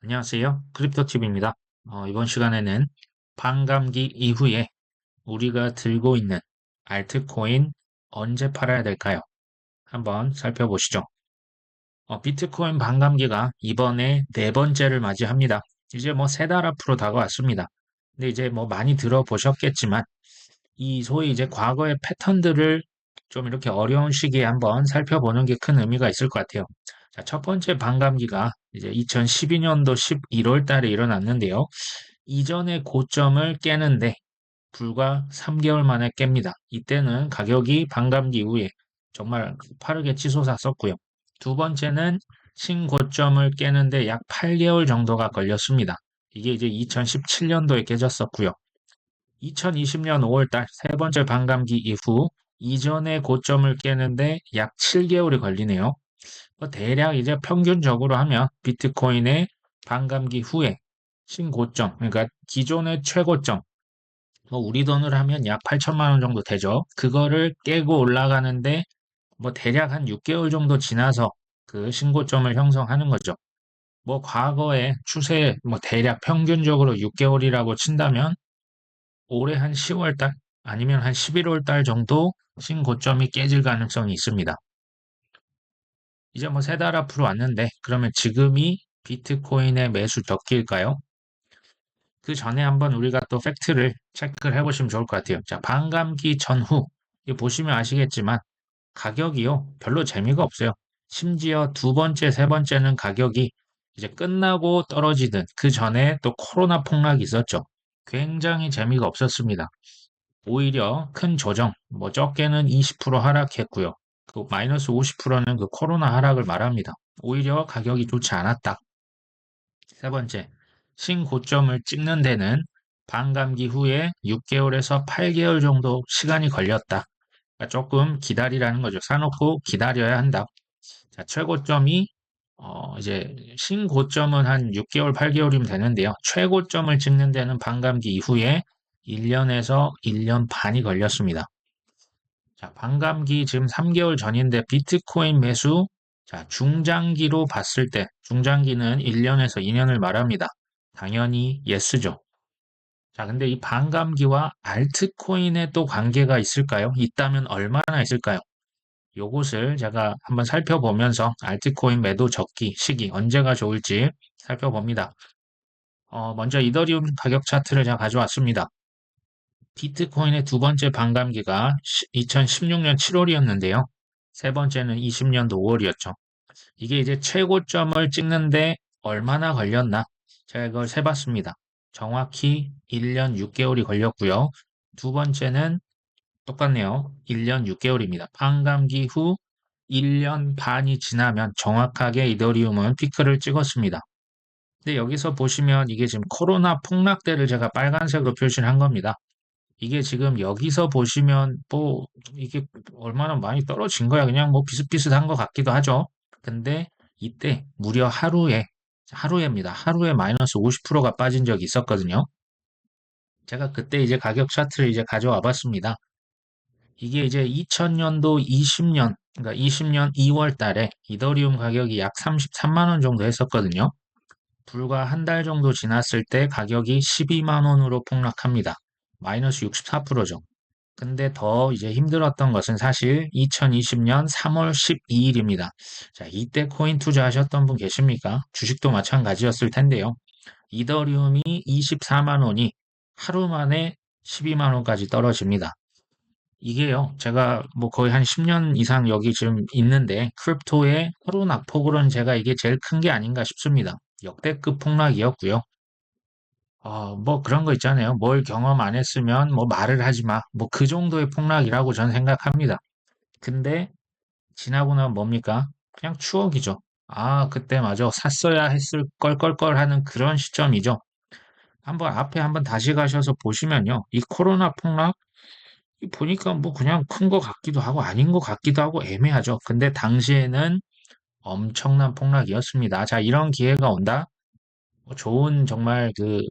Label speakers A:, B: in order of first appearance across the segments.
A: 안녕하세요. 크립토TV입니다. 이번 시간에는 반감기 이후에 우리가 들고 있는 알트코인 언제 팔아야 될까요? 한번 살펴보시죠. 비트코인 반감기가 이번에 네 번째를 맞이합니다. 이제 뭐 세 달 앞으로 다가왔습니다. 근데 이제 뭐 많이 들어보셨겠지만 이 소위 이제 과거의 패턴들을 좀 이렇게 어려운 시기에 한번 살펴보는 게 큰 의미가 있을 것 같아요. 자, 첫 번째 반감기가 이제 2012년도 11월 달에 일어났는데요. 이전의 고점을 깨는데 불과 3개월 만에 깹니다. 이때는 가격이 반감기 이후에 정말 빠르게 치솟았었고요. 두 번째는 신고점을 깨는데 약 8개월 정도가 걸렸습니다. 이게 이제 2017년도에 깨졌었고요. 2020년 5월달 세 번째 반감기 이후 이전의 고점을 깨는데 약 7개월이 걸리네요. 대략 이제 평균적으로 하면 비트코인의 반감기 후에 신고점, 그러니까 기존의 최고점, 뭐 우리 돈으로 하면 약 8천만 원 정도 되죠. 그거를 깨고 올라가는데 뭐 대략 한 6개월 정도 지나서 그 신고점을 형성하는 거죠. 뭐 과거의 추세 뭐 대략 평균적으로 6개월이라고 친다면 올해 한 10월 달 아니면 한 11월 달 정도 신고점이 깨질 가능성이 있습니다. 이제 뭐 세 달 앞으로 왔는데 그러면 지금이 비트코인의 매수 적기일까요? 그 전에 한번 우리가 또 팩트를 체크를 해보시면 좋을 것 같아요. 자, 반감기 전후 이 보시면 아시겠지만 가격이요 별로 재미가 없어요. 심지어 두 번째, 세 번째는 가격이 이제 끝나고 떨어지든 그 전에 또 코로나 폭락이 있었죠. 굉장히 재미가 없었습니다. 오히려 큰 조정, 뭐 적게는 20% 하락했고요. 그 마이너스 50%는 그 코로나 하락을 말합니다. 오히려 가격이 좋지 않았다. 세 번째, 신고점을 찍는 데는 반감기 후에 6개월에서 8개월 정도 시간이 걸렸다. 그러니까 조금 기다리라는 거죠. 사놓고 기다려야 한다. 자, 최고점이 이제 신고점은 한 6개월, 8개월이면 되는데요. 최고점을 찍는 데는 반감기 이후에 1년에서 1년 반이 걸렸습니다. 자, 반감기 지금 3개월 전인데 비트코인 매수, 자, 중장기로 봤을 때, 중장기는 1년에서 2년을 말합니다. 당연히 예스죠. 자, 근데 이 반감기와 알트코인에 또 관계가 있을까요? 있다면 얼마나 있을까요? 요것을 제가 한번 살펴보면서 알트코인 매도 적기 시기 언제가 좋을지 살펴봅니다. 먼저 이더리움 가격 차트를 제가 가져왔습니다. 비트코인의 두 번째 반감기가 2016년 7월이었는데요. 세 번째는 20년도 5월이었죠. 이게 이제 최고점을 찍는데 얼마나 걸렸나? 제가 이걸 세봤습니다. 정확히 1년 6개월이 걸렸고요. 두 번째는 똑같네요. 1년 6개월입니다. 반감기 후 1년 반이 지나면 정확하게 이더리움은 피크를 찍었습니다. 근데 여기서 보시면 이게 지금 코로나 폭락 때를 제가 빨간색으로 표시를 한 겁니다. 이게 지금 여기서 보시면 뭐 이게 얼마나 많이 떨어진 거야. 그냥 뭐 비슷비슷한 것 같기도 하죠. 근데 이때 무려 하루에입니다. 하루에 마이너스 50%가 빠진 적이 있었거든요. 제가 그때 이제 가격 차트를 이제 가져와 봤습니다. 이게 이제 2000년도 20년, 그러니까 20년 2월 달에 이더리움 가격이 약 33만 원 정도 했었거든요. 불과 한 달 정도 지났을 때 가격이 12만 원으로 폭락합니다. 마이너스 64%죠. 근데 더 이제 힘들었던 것은 사실 2020년 3월 12일입니다. 자, 이때 코인 투자하셨던 분 계십니까? 주식도 마찬가지였을 텐데요. 이더리움이 24만 원이 하루 만에 12만 원까지 떨어집니다. 이게요, 제가 뭐 거의 한 10년 이상 여기 지금 있는데, 크립토의 하루 낙폭으로는 제가 이게 제일 큰 게 아닌가 싶습니다. 역대급 폭락이었고요. 뭐 그런 거 있잖아요. 뭘 경험 안 했으면 뭐 말을 하지 마. 뭐 그 정도의 폭락이라고 저는 생각합니다. 근데 지나고 나면 뭡니까? 그냥 추억이죠. 아, 그때 맞아. 샀어야 했을 껄껄껄 하는 그런 시점이죠. 한번 앞에 한번 다시 가셔서 보시면요. 이 코로나 폭락 보니까 뭐 그냥 큰 거 같기도 하고 아닌 것 같기도 하고 애매하죠. 근데 당시에는 엄청난 폭락이었습니다. 자, 이런 기회가 온다? 좋은 정말 그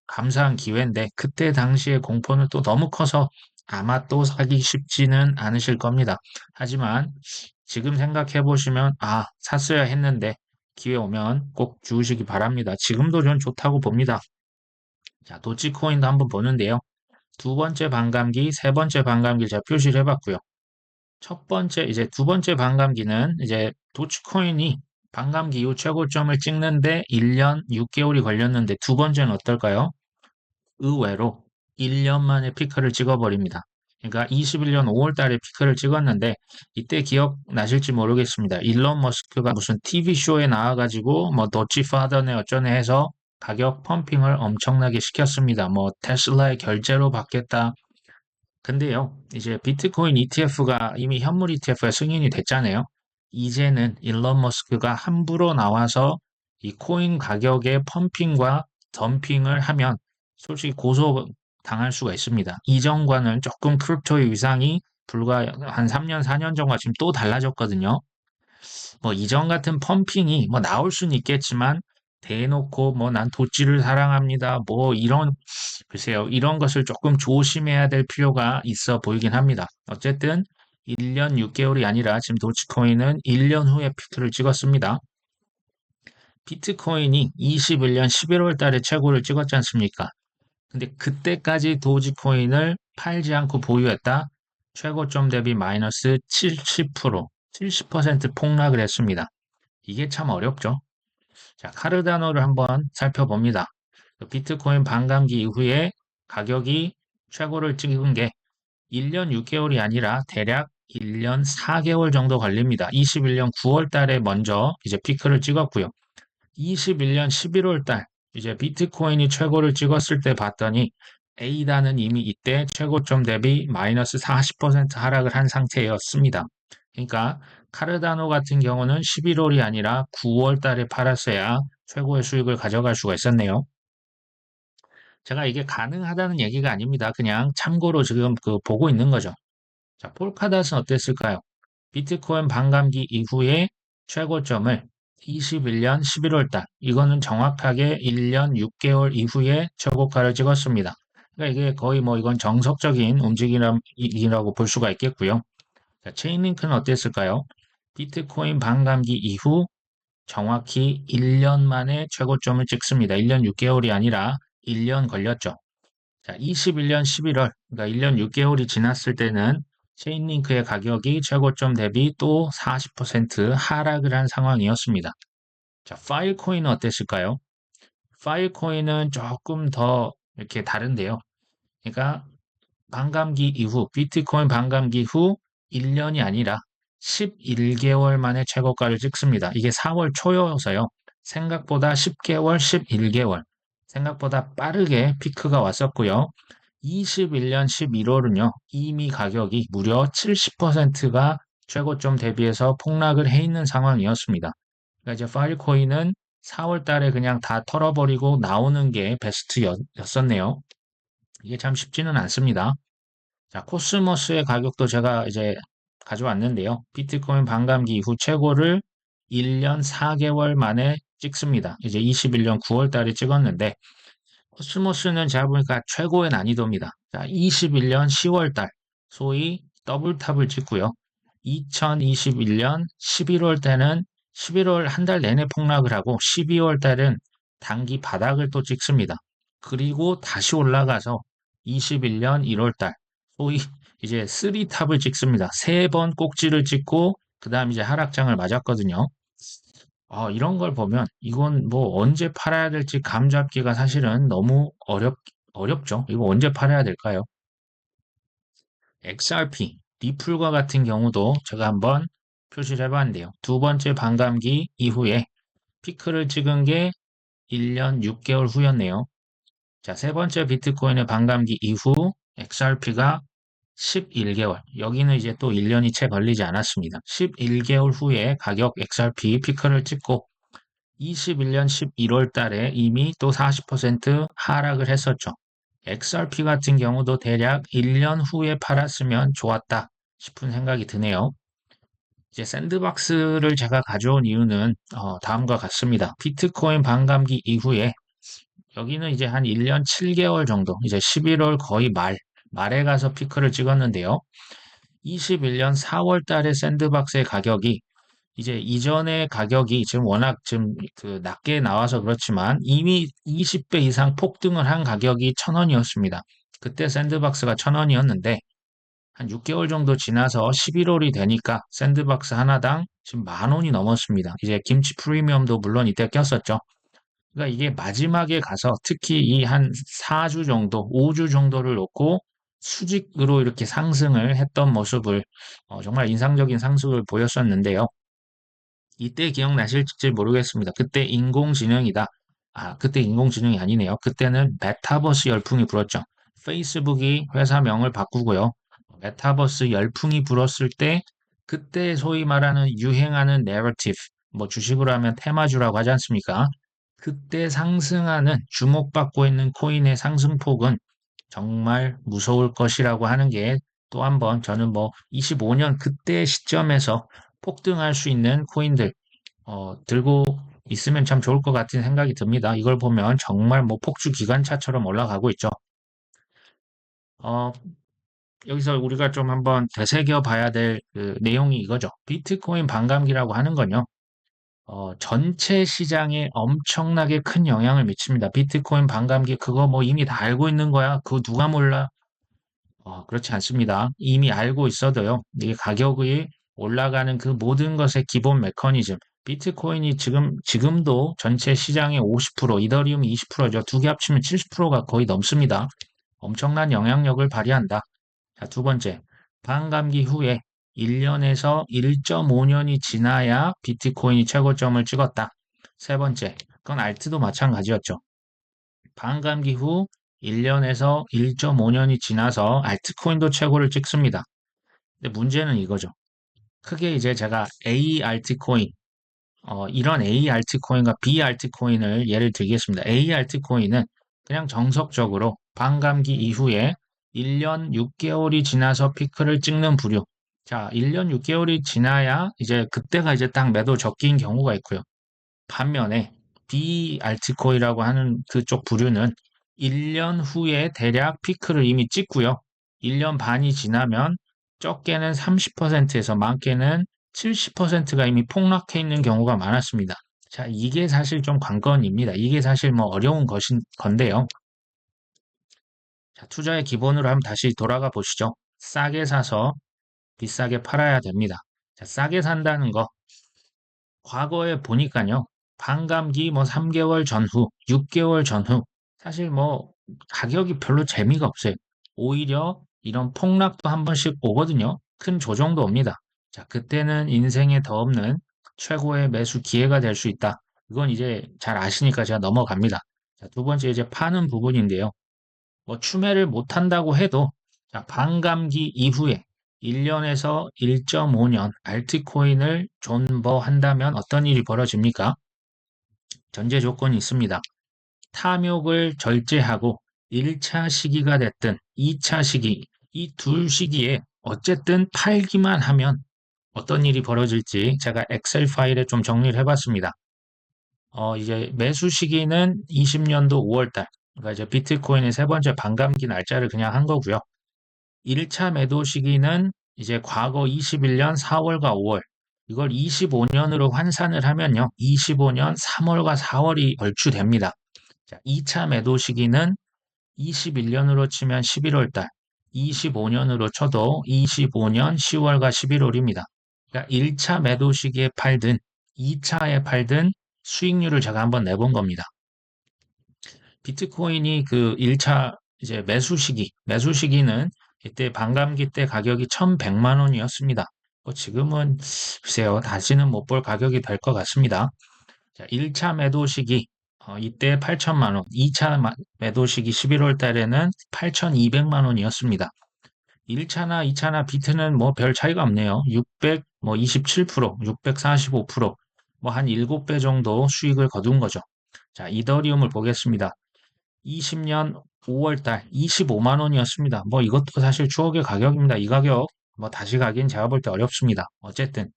A: 감사한 기회인데 그때 당시의 공포는 또 너무 커서 아마 또 사기 쉽지는 않으실 겁니다. 하지만 지금 생각해 보시면 아, 샀어야 했는데 기회 오면 꼭 주우시기 바랍니다. 지금도 전 좋다고 봅니다. 자, 도치코인도 한번 보는데요. 두 번째 반감기, 세 번째 반감기 제가 표시를 해봤고요. 첫 번째, 이제 두 번째 반감기는 이제 도치코인이 반감기 이후 최고점을 찍는데 1년 6개월이 걸렸는데 두 번째는 어떨까요? 의외로 1년 만에 피크를 찍어버립니다. 그러니까 21년 5월 달에 피크를 찍었는데 이때 기억나실지 모르겠습니다. 일론 머스크가 무슨 TV쇼에 나와가지고 뭐 도치 파더네 어쩌네 해서 가격 펌핑을 엄청나게 시켰습니다. 뭐 테슬라의 결제로 받겠다. 근데요, 이제 비트코인 ETF가 이미 현물 ETF에 승인이 됐잖아요. 이제는 일론 머스크가 함부로 나와서 이 코인 가격의 펌핑과 덤핑을 하면 솔직히 고소 당할 수가 있습니다. 이전과는 조금 크립토의 위상이 불과 한 3년, 4년 전과 지금 또 달라졌거든요. 뭐 이전 같은 펌핑이 뭐 나올 수는 있겠지만 대놓고 뭐 난 도찌를 사랑합니다. 뭐 이런 글쎄요. 이런 것을 조금 조심해야 될 필요가 있어 보이긴 합니다. 어쨌든 1년 6개월이 아니라 지금 도치코인은 1년 후에 피크를 찍었습니다. 비트코인이 21년 11월 달에 최고를 찍었지 않습니까? 근데 그때까지 도지코인을 팔지 않고 보유했다. 최고점 대비 마이너스 70%, 70% 폭락을 했습니다. 이게 참 어렵죠. 자, 카르다노를 한번 살펴봅니다. 비트코인 반감기 이후에 가격이 최고를 찍은 게 1년 6개월이 아니라 대략 1년 4개월 정도 걸립니다. 21년 9월 달에 먼저 이제 피크를 찍었고요. 21년 11월 달 이제 비트코인이 최고를 찍었을 때 봤더니 A단은 이미 이때 최고점 대비 마이너스 40% 하락을 한 상태였습니다. 그러니까 카르다노 같은 경우는 11월이 아니라 9월 달에 팔았어야 최고의 수익을 가져갈 수가 있었네요. 제가 이게 가능하다는 얘기가 아닙니다. 그냥 참고로 지금 보고 있는 거죠. 자, 폴카닷은 어땠을까요? 비트코인 반감기 이후에 최고점을 21년 11월 달, 이거는 정확하게 1년 6개월 이후에 최고가를 찍었습니다. 그러니까 이게 거의 뭐 이건 정석적인 움직임이라고 볼 수가 있겠고요. 자, 체인링크는 어땠을까요? 비트코인 반감기 이후 정확히 1년 만에 최고점을 찍습니다. 1년 6개월이 아니라 1년 걸렸죠. 자, 21년 11월, 그러니까 1년 6개월이 지났을 때는 체인링크의 가격이 최고점 대비 또 40% 하락을 한 상황이었습니다. 자, 파일코인은 어땠을까요? 파일코인은 조금 더 이렇게 다른데요. 그러니까 반감기 이후, 비트코인 반감기 후 1년이 아니라 11개월 만에 최고가를 찍습니다. 이게 4월 초여서요. 생각보다 10개월, 11개월. 생각보다 빠르게 피크가 왔었고요. 21년 11월은요. 이미 가격이 무려 70%가 최고점 대비해서 폭락을 해 있는 상황이었습니다. 그러니까 이제 파일코인은 4월 달에 그냥 다 털어버리고 나오는 게 베스트였었네요. 이게 참 쉽지는 않습니다. 자, 코스모스의 가격도 제가 이제 가져왔는데요. 비트코인 반감기 이후 최고를 1년 4개월 만에 찍습니다. 이제 21년 9월 달에 찍었는데, 코스모스는 제가 보니까 최고의 난이도입니다. 자, 21년 10월 달, 소위 더블탑을 찍고요. 2021년 11월 때는 11월 한 달 내내 폭락을 하고 12월 달은 단기 바닥을 또 찍습니다. 그리고 다시 올라가서 21년 1월 달, 소위 이제 3탑을 찍습니다. 세 번 꼭지를 찍고 그 다음 이제 하락장을 맞았거든요. 이런 걸 보면 이건 뭐 언제 팔아야 될지 감 잡기가 사실은 너무 어렵죠. 이거 언제 팔아야 될까요? XRP, 리플과 같은 경우도 제가 한번 표시를 해봤는데요. 두 번째 반감기 이후에 피크를 찍은 게 1년 6개월 후였네요. 자, 세 번째 비트코인의 반감기 이후 XRP가 11개월. 여기는 이제 또 1년이 채 걸리지 않았습니다. 11개월 후에 가격 XRP 피크를 찍고 21년 11월 달에 이미 또 40% 하락을 했었죠. XRP 같은 경우도 대략 1년 후에 팔았으면 좋았다 싶은 생각이 드네요. 이제 샌드박스를 제가 가져온 이유는 다음과 같습니다. 비트코인 반감기 이후에 여기는 이제 한 1년 7개월 정도, 이제 11월 거의 말에 가서 피크를 찍었는데요. 21년 4월 달에 샌드박스의 가격이 이제 이전의 가격이 지금 워낙 지금 그 낮게 나와서 그렇지만 이미 20배 이상 폭등을 한 가격이 1,000원이었습니다. 그때 샌드박스가 1,000원이었는데 한 6개월 정도 지나서 11월이 되니까 샌드박스 하나당 지금 10,000원이 넘었습니다. 이제 김치 프리미엄도 물론 이때 꼈었죠. 그러니까 이게 마지막에 가서 특히 이 한 4주 정도, 5주 정도를 놓고 수직으로 이렇게 상승을 했던 모습을 정말 인상적인 상승을 보였었는데요. 이때 기억나실지 모르겠습니다. 그때 인공지능이다. 아, 그때 인공지능이 아니네요. 그때는 메타버스 열풍이 불었죠. 페이스북이 회사명을 바꾸고요. 메타버스 열풍이 불었을 때 그때 소위 말하는 유행하는 내러티브, 뭐 주식으로 하면 테마주라고 하지 않습니까? 그때 상승하는 주목받고 있는 코인의 상승폭은 정말 무서울 것이라고 하는 게 또 한 번 저는 뭐 25년 그때 시점에서 폭등할 수 있는 코인들 들고 있으면 참 좋을 것 같은 생각이 듭니다. 이걸 보면 정말 뭐 폭주 기관차처럼 올라가고 있죠. 어, 여기서 우리가 좀 한번 되새겨 봐야 될 그 내용이 이거죠. 비트코인 반감기라고 하는 건요. 전체 시장에 엄청나게 큰 영향을 미칩니다. 비트코인 반감기 그거 뭐 이미 다 알고 있는 거야. 그거 누가 몰라? 그렇지 않습니다. 이미 알고 있어도요, 이 가격이 올라가는 그 모든 것의 기본 메커니즘, 비트코인이 지금도 전체 시장의 50%, 이더리움이 20%죠. 두 개 합치면 70%가 거의 넘습니다. 엄청난 영향력을 발휘한다. 자, 두 번째, 반감기 후에 1년에서 1.5년이 지나야 비트코인이 최고점을 찍었다. 세 번째, 그건 알트도 마찬가지였죠. 반감기 후 1년에서 1.5년이 지나서 알트코인도 최고를 찍습니다. 근데 문제는 이거죠. 크게 이제 제가 A 알트코인, 이런 A 알트코인과 B 알트코인을 예를 들겠습니다. A 알트코인은 그냥 정석적으로 반감기 이후에 1년 6개월이 지나서 피크를 찍는 부류. 자, 1년 6개월이 지나야 이제 그때가 이제 딱 매도 적기인 경우가 있고요. 반면에 B 알트코인이라고 하는 그쪽 부류는 1년 후에 대략 피크를 이미 찍고요. 1년 반이 지나면 적게는 30%에서 많게는 70%가 이미 폭락해 있는 경우가 많았습니다. 자, 이게 사실 좀 관건입니다. 이게 사실 뭐 어려운 건데요. 자, 투자의 기본으로 한번 다시 돌아가 보시죠. 싸게 사서 비싸게 팔아야 됩니다. 자, 싸게 산다는 거 과거에 보니까요. 반감기 뭐 3개월 전후, 6개월 전후 사실 뭐 가격이 별로 재미가 없어요. 오히려 이런 폭락도 한 번씩 오거든요. 큰 조정도 옵니다. 자, 그때는 인생에 더 없는 최고의 매수 기회가 될 수 있다. 이건 이제 잘 아시니까 제가 넘어갑니다. 자, 두 번째 이제 파는 부분인데요. 뭐 추매를 못 한다고 해도 자, 반감기 이후에 1년에서 1.5년 알트코인을 존버한다면 어떤 일이 벌어집니까? 전제 조건이 있습니다. 탐욕을 절제하고 1차 시기가 됐든 2차 시기, 이 둘 시기에 어쨌든 팔기만 하면 어떤 일이 벌어질지 제가 엑셀 파일에 좀 정리를 해봤습니다. 이제 매수 시기는 20년도 5월달, 그러니까 이제 비트코인의 세 번째 반감기 날짜를 그냥 한 거고요. 1차 매도 시기는 이제 과거 21년 4월과 5월, 이걸 25년으로 환산을 하면요. 25년 3월과 4월이 얼추됩니다. 자, 2차 매도 시기는 21년으로 치면 11월 달, 25년으로 쳐도 25년 10월과 11월입니다. 그러니까 1차 매도 시기에 팔든 2차에 팔든 수익률을 제가 한번 내본 겁니다. 비트코인이 그 1차 이제 매수 시기는 이때 반감기 때 가격이 1,100만 원이었습니다. 지금은 글쎄요, 다시는 못 볼 가격이 될 것 같습니다. 자, 1차 매도 시기 이때 8천만 원, 2차 매도 시기 11월 달에는 8,200만 원이었습니다. 1차나 2차나 비트는 뭐 별 차이가 없네요. 600, 뭐 27%, 645%, 뭐 한 7배 정도 수익을 거둔 거죠. 자, 이더리움을 보겠습니다. 20년 5월달 25만 원이었습니다. 뭐 이것도 사실 추억의 가격입니다. 이 가격 뭐 다시 가긴 제가 볼 때 어렵습니다. 어쨌든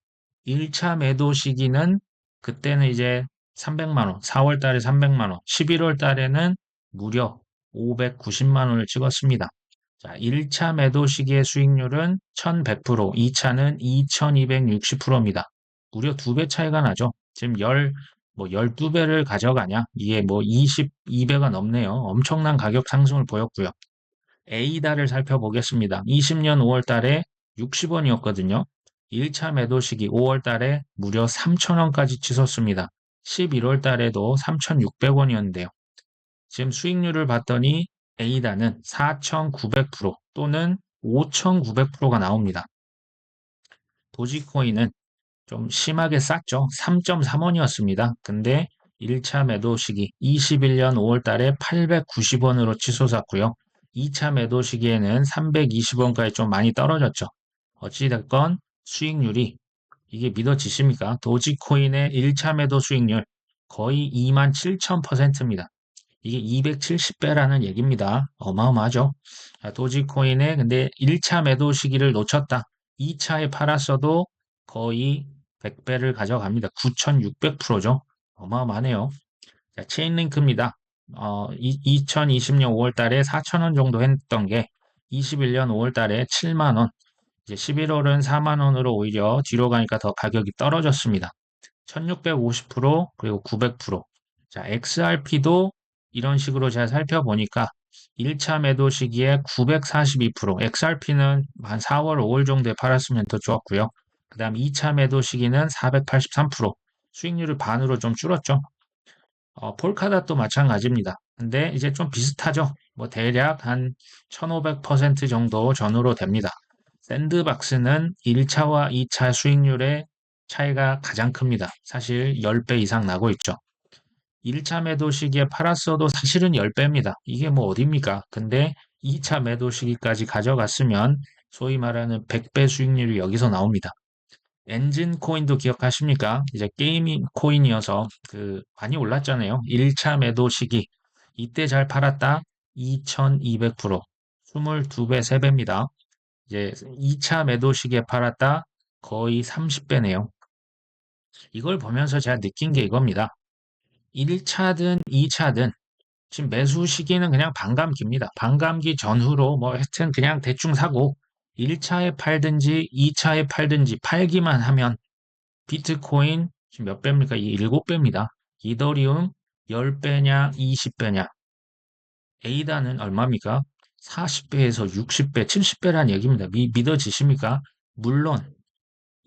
A: 1차 매도 시기는 그때는 이제 300만 원, 4월 달에 300만 원, 11월 달에는 무려 590만 원을 찍었습니다. 자, 1차 매도 시기의 수익률은 1100%, 2차는 2260%입니다. 무려 2배 차이가 나죠. 지금 12배를 가져가냐? 이게 뭐 22배가 넘네요. 엄청난 가격 상승을 보였고요. 에이다를 살펴보겠습니다. 20년 5월 달에 60원이었거든요. 1차 매도 시기 5월 달에 무려 3,000원까지 치솟습니다. 11월 달에도 3,600원이었는데요. 지금 수익률을 봤더니 에이다는 4,900% 또는 5,900%가 나옵니다. 도지코인은 좀 심하게 쌌죠. 3.3원이었습니다. 근데 1차 매도 시기 21년 5월 달에 890원으로 치솟았고요. 2차 매도 시기에는 320원까지 좀 많이 떨어졌죠. 어찌됐건 수익률이 이게 믿어지십니까? 도지코인의 1차 매도 수익률 거의 27,000%입니다. 이게 270배라는 얘기입니다. 어마어마하죠. 자, 도지코인의 근데 1차 매도 시기를 놓쳤다. 2차에 팔았어도 거의 100배를 가져갑니다. 9,600%죠. 어마어마하네요. 자, 체인링크입니다. 2020년 5월 달에 4,000원 정도 했던 게 21년 5월 달에 7만 원, 이제 11월은 4만 원으로 오히려 뒤로 가니까 더 가격이 떨어졌습니다. 1650% 그리고 900%. 자, XRP도 이런 식으로 제가 살펴보니까 1차 매도 시기에 942%, XRP는 한 4월, 5월 정도에 팔았으면 더 좋았고요. 그 다음 2차 매도 시기는 483%, 수익률을 반으로 좀 줄었죠. 폴카닷도 마찬가지입니다. 근데 이제 좀 비슷하죠. 뭐 대략 한 1500% 정도 전후로 됩니다. 샌드박스는 1차와 2차 수익률의 차이가 가장 큽니다. 사실 10배 이상 나고 있죠. 1차 매도 시기에 팔았어도 사실은 10배입니다. 이게 뭐 어딥니까? 근데 2차 매도 시기까지 가져갔으면 소위 말하는 100배 수익률이 여기서 나옵니다. 엔진 코인도 기억하십니까? 이제 게이밍 코인이어서 많이 올랐잖아요. 1차 매도 시기. 이때 잘 팔았다. 2200%. 22배, 3배입니다. 이제 2차 매도 시기에 팔았다. 거의 30배네요. 이걸 보면서 제가 느낀 게 이겁니다. 1차든 2차든 지금 매수 시기는 그냥 반감기입니다. 반감기 전후로 뭐 하여튼 그냥 대충 사고 1차에 팔든지 2차에 팔든지 팔기만 하면 비트코인 지금 몇 배입니까? 이 7배입니다. 이더리움 10배냐 20배냐. 에이다는 얼마입니까? 40배에서 60배, 70배란 얘기입니다. 믿어지십니까? 물론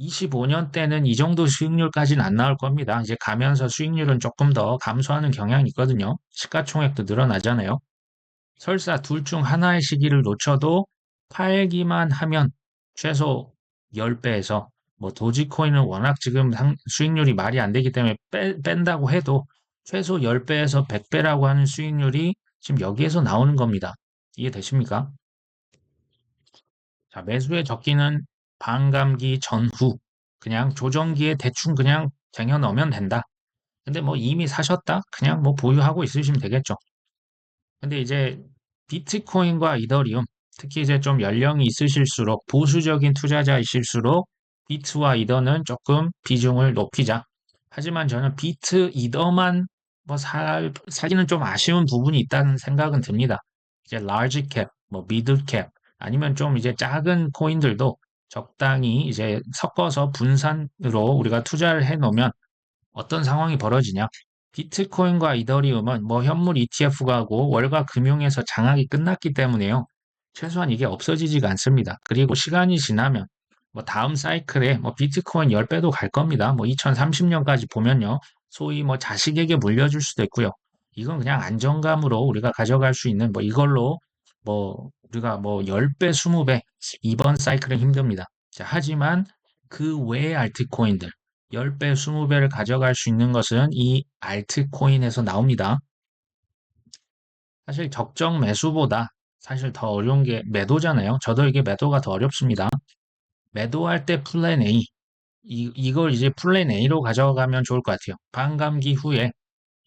A: 25년 때는 이 정도 수익률까지는 안 나올 겁니다. 이제 가면서 수익률은 조금 더 감소하는 경향이 있거든요. 시가총액도 늘어나잖아요. 설사 둘 중 하나의 시기를 놓쳐도 팔기만 하면 최소 10배에서 뭐 도지코인은 워낙 지금 수익률이 말이 안 되기 때문에 뺀다고 해도 최소 10배에서 100배라고 하는 수익률이 지금 여기에서 나오는 겁니다. 이해되십니까? 자, 매수의 적기는 반감기 전후 그냥 조정기에 대충 그냥 쟁여 넣으면 된다. 근데 뭐 이미 사셨다? 그냥 뭐 보유하고 있으시면 되겠죠. 근데 이제 비트코인과 이더리움, 특히 이제 좀 연령이 있으실수록 보수적인 투자자이실수록 비트와 이더는 조금 비중을 높이자. 하지만 저는 비트, 이더만 뭐 사기는 좀 아쉬운 부분이 있다는 생각은 듭니다. 이제 large cap, 뭐 middle cap, 아니면 좀 이제 작은 코인들도 적당히 이제 섞어서 분산으로 우리가 투자를 해 놓으면 어떤 상황이 벌어지냐? 비트코인과 이더리움은 뭐 현물 ETF가 하고 월가 금융에서 장악이 끝났기 때문에요. 최소한 이게 없어지지가 않습니다. 그리고 시간이 지나면 뭐 다음 사이클에 뭐 비트코인 10배도 갈 겁니다. 뭐 2030년까지 보면요. 소위 뭐 자식에게 물려줄 수도 있고요. 이건 그냥 안정감으로 우리가 가져갈 수 있는 뭐 이걸로 뭐 우리가 뭐 10배, 20배 이번 사이클은 힘듭니다. 자, 하지만 그 외의 알트코인들 10배, 20배를 가져갈 수 있는 것은 이 알트코인에서 나옵니다. 사실 적정 매수보다 사실 더 어려운 게 매도잖아요. 저도 이게 매도가 더 어렵습니다. 매도할 때 플랜 A, 이걸 이제 플랜 A로 가져가면 좋을 것 같아요. 반감기 후에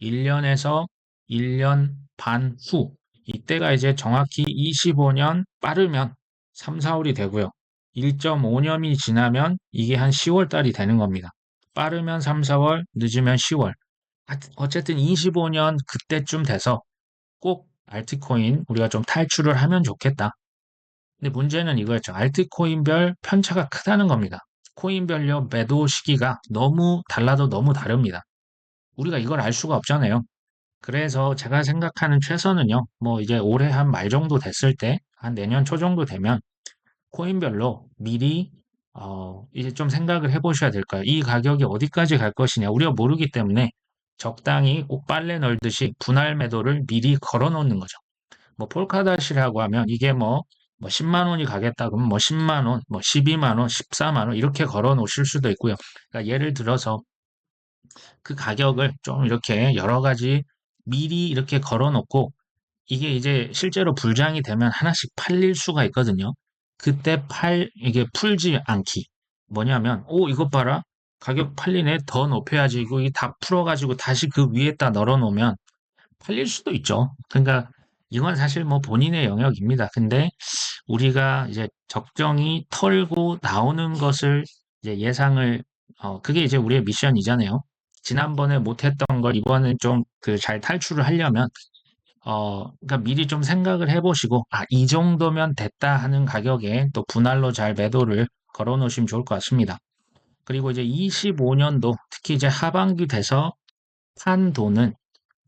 A: 1년에서 1년 반 후, 이때가 이제 정확히 25년 빠르면 3, 4월이 되고요. 1.5년이 지나면 이게 한 10월 달이 되는 겁니다. 빠르면 3, 4월, 늦으면 10월. 어쨌든 25년 그때쯤 돼서 꼭 알트코인 우리가 좀 탈출을 하면 좋겠다. 근데 문제는 이거였죠. 알트코인별 편차가 크다는 겁니다. 코인별로 매도 시기가 너무 달라도 너무 다릅니다. 우리가 이걸 알 수가 없잖아요. 그래서 제가 생각하는 최선은요, 뭐 이제 올해 한 말 정도 됐을 때, 한 내년 초 정도 되면 코인별로 미리 이제 좀 생각을 해보셔야 될까요? 이 가격이 어디까지 갈 것이냐. 우리가 모르기 때문에 적당히 꼭 빨래 널듯이 분할 매도를 미리 걸어 놓는 거죠. 뭐 폴카닷이라고 하면 이게 뭐 10만 원이 가겠다 그러면 뭐 10만 원, 뭐 12만 원, 14만 원 이렇게 걸어 놓으실 수도 있고요. 그러니까 예를 들어서 그 가격을 좀 이렇게 여러 가지 미리 이렇게 걸어 놓고 이게 이제 실제로 불장이 되면 하나씩 팔릴 수가 있거든요. 그때 이게 풀지 않기. 뭐냐면, 오, 이것 봐라. 가격 팔리네. 더 높여야지. 이거 다 풀어가지고 다시 그 위에다 널어 놓으면 팔릴 수도 있죠. 그러니까 이건 사실 뭐 본인의 영역입니다. 근데 우리가 이제 적정히 털고 나오는 것을 이제 예상을, 그게 이제 우리의 미션이잖아요. 지난번에 못했던 걸 이번엔 좀 그 잘 탈출을 하려면 그러니까 미리 좀 생각을 해보시고, 이 정도면 됐다 하는 가격에 또 분할로 잘 매도를 걸어 놓으시면 좋을 것 같습니다. 그리고 이제 25년도, 특히 이제 하반기 돼서 판 돈은,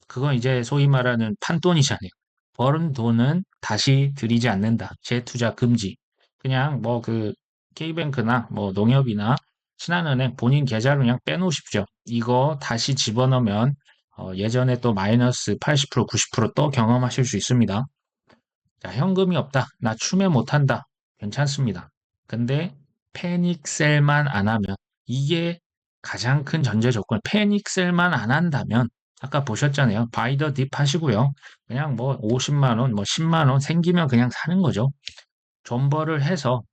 A: 그건 이제 소위 말하는 판돈이잖아요. 벌은 돈은 다시 들이지 않는다. 재투자 금지. 그냥 뭐 그 K뱅크나 뭐 농협이나 신한은행 본인 계좌로 그냥 빼놓으십시오. 이거 다시 집어넣으면 예전에 또 마이너스 80%, 90%또 경험하실 수 있습니다. 자, 현금이 없다. 나 추매 못한다. 괜찮습니다. 근데 패닉셀만 안 하면 이게 가장 큰 전제 조건. 패닉셀만 안 한다면 아까 보셨잖아요. 바이더 딥 하시고요. 그냥 뭐 50만 원, 뭐 10만 원 생기면 그냥 사는 거죠. 존버를 해서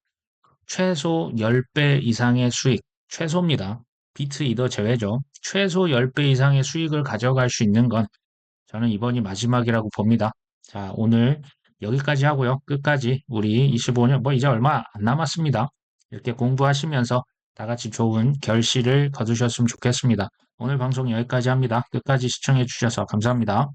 A: 최소 10배 이상의 수익, 최소입니다. 비트 이더 제외죠. 최소 10배 이상의 수익을 가져갈 수 있는 건 저는 이번이 마지막이라고 봅니다. 자, 오늘 여기까지 하고요. 끝까지 우리 25년, 뭐 이제 얼마 안 남았습니다. 이렇게 공부하시면서 다 같이 좋은 결실을 거두셨으면 좋겠습니다. 오늘 방송 여기까지 합니다. 끝까지 시청해 주셔서 감사합니다.